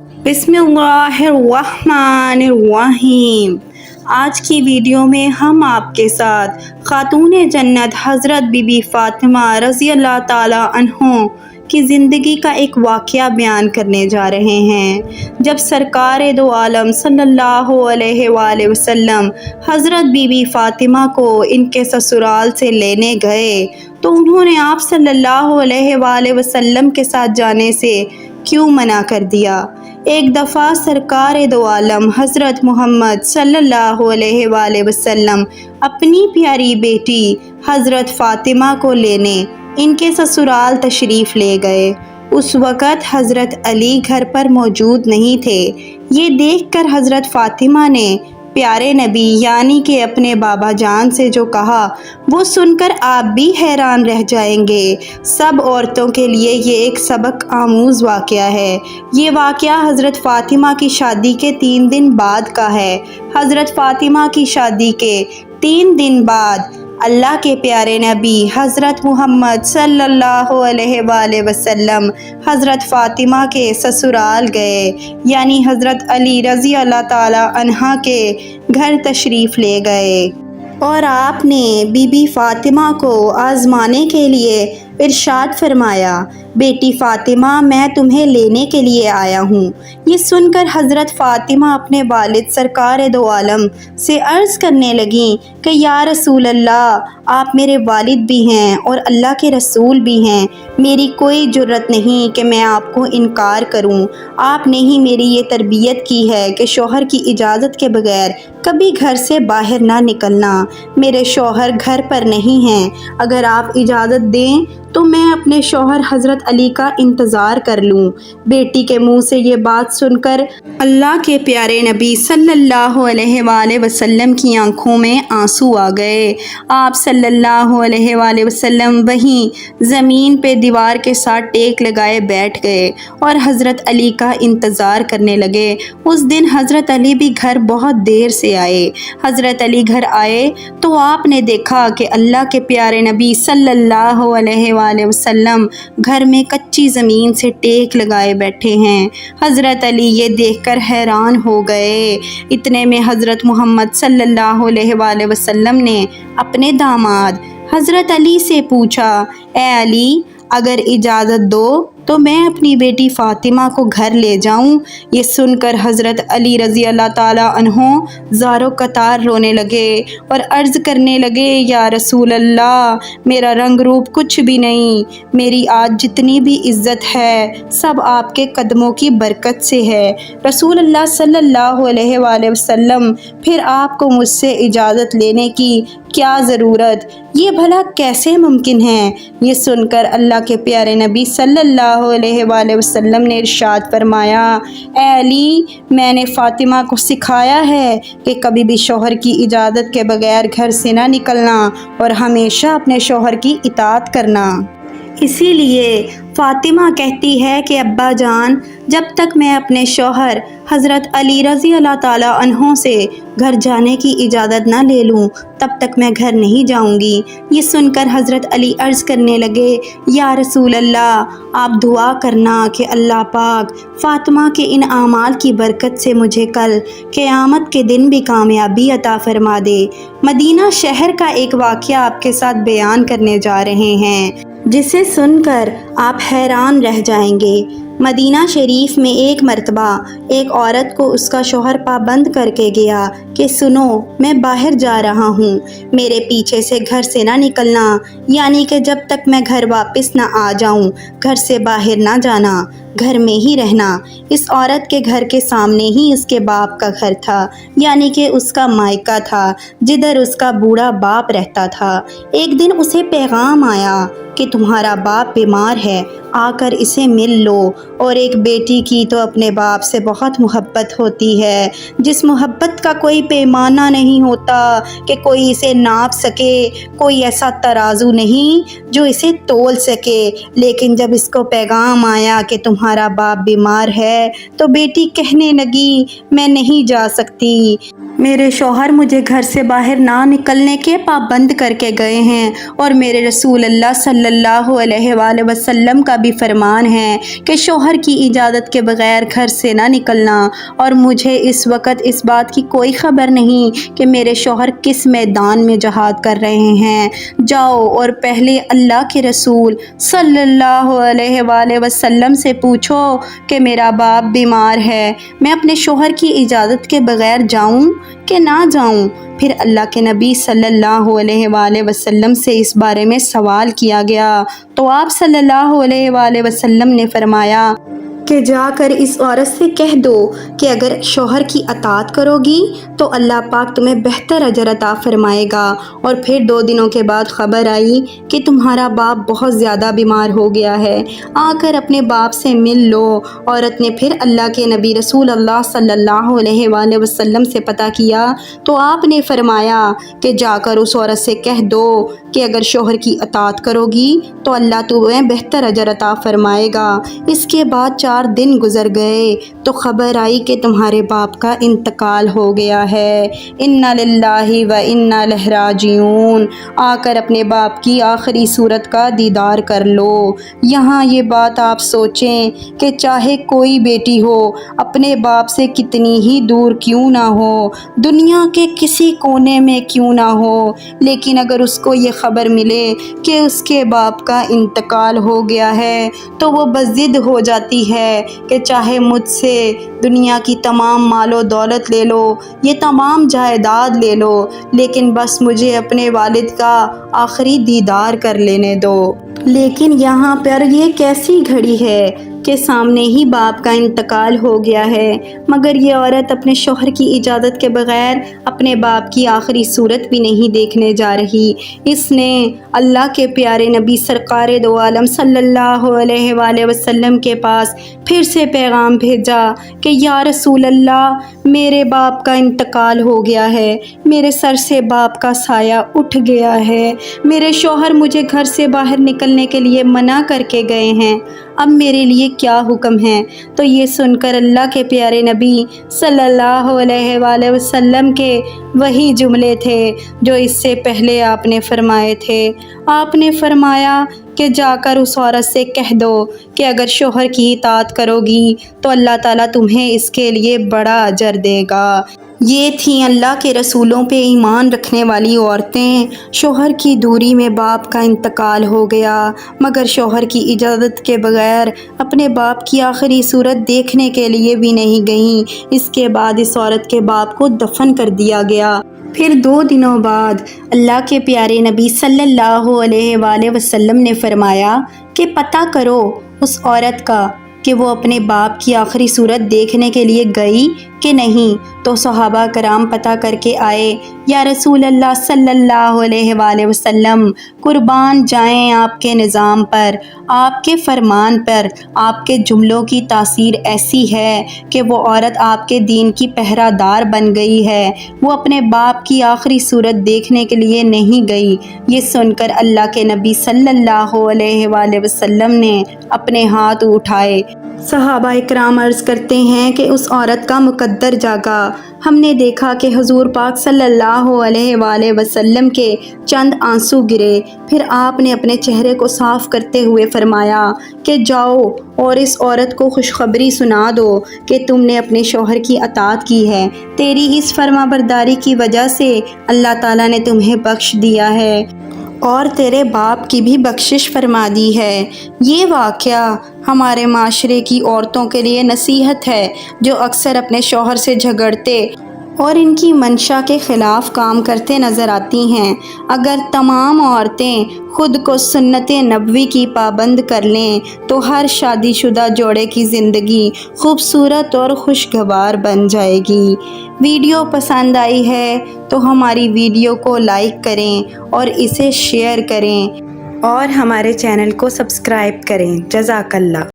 बिस्मिल्लाहिर्रहमानिर्रहीम। आज की वीडियो में हम आपके साथ खातून जन्नत हज़रत बीबी फ़ातिमा रज़ी अल्लाह ताला अन्हों की ज़िंदगी का एक वाक़या बयान करने जा रहे हैं। जब सरकार दो आलम सल्लल्लाहु अलैहि वसल्लम हज़रत बीबी फ़ातिमा को इनके ससुराल से लेने गए तो उन्होंने आप सल्लल्लाहु अलैहि वसल्लम के साथ जाने से क्यों मना कर दिया। एक दफ़ा सरकार दो आलम हज़रत मोहम्मद सल्लल्लाहु अलैहि वसल्लम अपनी प्यारी बेटी हज़रत फ़ातिमा को लेने इनके ससुराल तशरीफ़ ले गए। उस वक़्त हज़रत अली घर पर मौजूद नहीं थे। ये देखकर हज़रत फ़ातिमा ने प्यारे नबी यानी कि अपने बाबा जान से जो कहा वो सुनकर आप भी हैरान रह जाएंगे। सब औरतों के लिए ये एक सबक आमूज़ वाक़या है। ये वाक़या हज़रत फ़ातिमा की शादी के 3 दिन बाद का है। हज़रत फ़ातिमा की शादी के 3 दिन बाद अल्लाह के प्यारे नबी हज़रत मुहम्मद सल्लल्लाहु अलैहि वसल्लम हज़रत फ़ातिमा के ससुराल गए यानी हज़रत अली रज़ी अल्लाह ताला अन्हा के घर तशरीफ़ ले गए और आपने बीबी फ़ातिमा को आज़माने के लिए इरशाद फरमाया, बेटी फ़ातिमा मैं तुम्हें लेने के लिए आया हूँ। ये सुनकर हज़रत फ़ातिमा अपने वालिद सरकार दो आलम से अर्ज़ करने लगीं कि या रसूल अल्लाह, आप मेरे वालिद भी हैं और अल्लाह के रसूल भी हैं। मेरी कोई जुर्रत नहीं कि मैं आपको इनकार करूं। आपने ही मेरी ये तरबियत की है कि शौहर की इजाज़त के बगैर कभी घर से बाहर ना निकलना। मेरे शौहर घर पर नहीं हैं। अगर आप इजाज़त दें तो मैं अपने शौहर हज़रत अली का इंतज़ार कर लूँ। बेटी के मुंह से ये बात सुनकर अल्लाह के प्यारे नबी सल्लल्लाहु अलैहि वसल्लम की आंखों में आंसू आ गए। आप सल्लल्लाहु अलैहि वसल्लम वहीं ज़मीन पे दीवार के साथ टेक लगाए बैठ गए और हज़रत अली का इंतज़ार करने लगे। उस दिन हज़रत अली भी घर बहुत देर से आए। हज़रत अली घर आए तो आपने देखा कि अल्लाह के प्यारे नबी सल्लल्लाहु अलैहि वसल्लम घर में कच्ची ज़मीन से टेक लगाए बैठे हैं। हज़रत अली ये देखकर हैरान हो गए। इतने में हज़रत मोहम्मद सल्लल्लाहु अलैहि वसल्लम ने अपने दामाद हज़रत अली से पूछा, ए अली, अगर इजाज़त दो तो मैं अपनी बेटी फ़ातिमा को घर ले जाऊं। ये सुनकर हज़रत अली रज़ी अल्लाह ताला अन्हों ज़ारो कतार रोने लगे और अर्ज़ करने लगे, या रसूल अल्लाह, मेरा रंग रूप कुछ भी नहीं। मेरी आज जितनी भी इज़्ज़त है सब आपके कदमों की बरकत से है। रसूल अल्लाह सल्लल्लाहु अलैहि वसल्लम, फिर आपको मुझसे इजाज़त लेने की क्या ज़रूरत, ये भला कैसे मुमकिन है। ये सुनकर अल्लाह के प्यारे नबी सल्लल्लाहु अलैहि वसल्लम ने इरशाद फरमाया, ए अली, मैंने फ़ातिमा को सिखाया है कि कभी भी शौहर की इजाज़त के बगैर घर से ना निकलना और हमेशा अपने शौहर की इताअत करना। इसीलिए फ़ातिमा कहती है कि अब्बा जान, जब तक मैं अपने शौहर हज़रत अली रज़ी अल्लाह ताला अन्हों से घर जाने की इजाज़त ना ले लूँ तब तक मैं घर नहीं जाऊँगी। ये सुनकर हज़रत अली अर्ज़ करने लगे, या रसूल अल्लाह, आप दुआ करना कि अल्लाह पाक फ़ातिमा के इन आमाल की बरकत से मुझे कल क़यामत के दिन भी कामयाबी अता फ़रमा दे। मदीना शहर का एक वाक़या आपके साथ बयान करने जा रहे हैं जिसे सुनकर आप हैरान रह जाएंगे। मदीना शरीफ में एक मर्तबा एक औरत को उसका शौहर पाबंद करके गया कि सुनो, मैं बाहर जा रहा हूँ, मेरे पीछे से घर से ना निकलना, यानी कि जब तक मैं घर वापस ना आ जाऊँ घर से बाहर ना जाना, घर में ही रहना। इस औरत के घर के सामने ही उसके बाप का घर था, यानी कि उसका मायका था, जिधर उसका बूढ़ा बाप रहता था। एक दिन उसे पैगाम आया कि तुम्हारा बाप बीमार है, आकर इसे मिल लो। और एक बेटी की तो अपने बाप से बहुत मोहब्बत होती है, जिस मोहब्बत का कोई पैमाना नहीं होता कि कोई इसे नाप सके, कोई ऐसा तराजू नहीं जो इसे तोल सके। लेकिन जब इसको पैगाम आया कि तुम्हारा تمہارا باپ بیمار ہے تو بیٹی کہنے لگی میں نہیں جا سکتی، میرے شوہر مجھے گھر سے باہر نہ نکلنے کے پابند کر کے گئے ہیں، اور میرے رسول اللہ صلی اللہ علیہ وآلہ وسلم کا بھی فرمان ہے کہ شوہر کی اجازت کے بغیر گھر سے نہ نکلنا، اور مجھے اس وقت اس بات کی کوئی خبر نہیں کہ میرے شوہر کس میدان میں جہاد کر رہے ہیں۔ جاؤ اور پہلے اللہ کے رسول صلی اللہ علیہ وآلہ وسلم سے پوچھو کہ میرا باپ بیمار ہے، میں اپنے شوہر کی اجازت کے بغیر جاؤں کہ نہ جاؤں؟ پھر اللہ کے نبی صلی اللہ علیہ وآلہ وسلم سے اس بارے میں سوال کیا گیا تو آپ صلی اللہ علیہ وآلہ وسلم نے فرمایا کہ جا کر اس عورت سے کہہ دو کہ اگر شوہر کی اطاعت کرو گی تو اللہ پاک تمہیں بہتر اجر عطا فرمائے گا۔ اور پھر 2 دنوں کے بعد خبر آئی کہ تمہارا باپ بہت زیادہ بیمار ہو گیا ہے، آ کر اپنے باپ سے مل لو۔ عورت نے پھر اللہ کے نبی رسول اللہ صلی اللہ علیہ وآلہ وسلم سے پتہ کیا تو آپ نے فرمایا کہ جا کر اس عورت سے کہہ دو کہ اگر شوہر کی اطاعت کرو گی تو اللہ تمہیں بہتر اجر عطا فرمائے گا۔ اس کے بعد 4 دن گزر گئے تو خبر آئی کہ تمہارے باپ کا انتقال ہو گیا ہے، انا للہ و انا الیہ راجعون۔ آ کر اپنے باپ کی آخری صورت کا دیدار کر لو۔ یہاں یہ بات آپ سوچیں کہ چاہے کوئی بیٹی ہو اپنے باپ سے کتنی ہی دور کیوں نہ ہو، دنیا کے کسی کونے میں کیوں نہ ہو، لیکن اگر اس کو یہ خبر ملے کہ اس کے باپ کا انتقال ہو گیا ہے تو وہ بضد ہو جاتی ہے کہ چاہے مجھ سے دنیا کی تمام مال و دولت لے لو، یہ تمام جائیداد لے لو، لیکن بس مجھے اپنے والد کا آخری دیدار کر لینے دو۔ لیکن یہاں پر یہ کیسی گھڑی ہے کہ سامنے ہی باپ کا انتقال ہو گیا ہے، مگر یہ عورت اپنے شوہر کی اجازت کے بغیر اپنے باپ کی آخری صورت بھی نہیں دیکھنے جا رہی۔ اس نے اللہ کے پیارے نبی سرکار دو عالم صلی اللہ علیہ وآلہ وسلم کے پاس پھر سے پیغام بھیجا کہ یا رسول اللہ، میرے باپ کا انتقال ہو گیا ہے، میرے سر سے باپ کا سایہ اٹھ گیا ہے، میرے شوہر مجھے گھر سے باہر نکلنے کے لیے منع کر کے گئے ہیں، اب میرے لیے کیا حکم ہے؟ تو یہ سن کر اللہ کے پیارے نبی صلی اللہ علیہ وآلہ وسلم کے وہی جملے تھے جو اس سے پہلے آپ نے فرمائے تھے۔ آپ نے فرمایا کہ جا کر اس عورت سے کہہ دو کہ اگر شوہر کی اطاعت کرو گی تو اللہ تعالیٰ تمہیں اس کے لیے بڑا اجر دے گا۔ یہ تھیں اللہ کے رسولوں پہ ایمان رکھنے والی عورتیں۔ شوہر کی دوری میں باپ کا انتقال ہو گیا، مگر شوہر کی اجازت کے بغیر اپنے باپ کی آخری صورت دیکھنے کے لیے بھی نہیں گئیں۔ اس کے بعد اس عورت کے باپ کو دفن کر دیا گیا۔ پھر 2 دنوں بعد اللہ کے پیارے نبی صلی اللہ علیہ وآلہ وسلم نے فرمایا کہ پتہ کرو اس عورت کا کہ وہ اپنے باپ کی آخری صورت دیکھنے کے لیے گئی کہ نہیں۔ تو صحابہ کرام پتہ کر کے آئے، یا رسول اللہ صلی اللہ علیہ وآلہ وسلم، قربان جائیں آپ کے نظام پر، آپ کے فرمان پر، آپ کے جملوں کی تاثیر ایسی ہے کہ وہ عورت آپ کے دین کی پہرہ دار بن گئی ہے، وہ اپنے باپ کی آخری صورت دیکھنے کے لیے نہیں گئی۔ یہ سن کر اللہ کے نبی صلی اللہ علیہ وآلہ وسلم نے اپنے ہاتھ اٹھائے۔ صحابہ اکرام عرض کرتے ہیں کہ اس عورت کا مقدر جاگا، ہم نے دیکھا کہ حضور پاک صلی اللہ علیہ وآلہ وسلم کے چند آنسو گرے، پھر آپ نے اپنے چہرے کو صاف کرتے ہوئے فرمایا کہ جاؤ اور اس عورت کو خوشخبری سنا دو کہ تم نے اپنے شوہر کی اطاعت کی ہے، تیری اس فرما برداری کی وجہ سے اللہ تعالیٰ نے تمہیں بخش دیا ہے اور تیرے باپ کی بھی بخشش فرما دی ہے۔ یہ واقعہ ہمارے معاشرے کی عورتوں کے لیے نصیحت ہے جو اکثر اپنے شوہر سے جھگڑتے اور ان کی منشا کے خلاف کام کرتے نظر آتی ہیں۔ اگر تمام عورتیں خود کو سنت نبوی کی پابند کر لیں تو ہر شادی شدہ جوڑے کی زندگی خوبصورت اور خوشگوار بن جائے گی۔ ویڈیو پسند آئی ہے تو ہماری ویڈیو کو لائک کریں اور اسے شیئر کریں اور ہمارے چینل کو سبسکرائب کریں۔ جزاک اللہ۔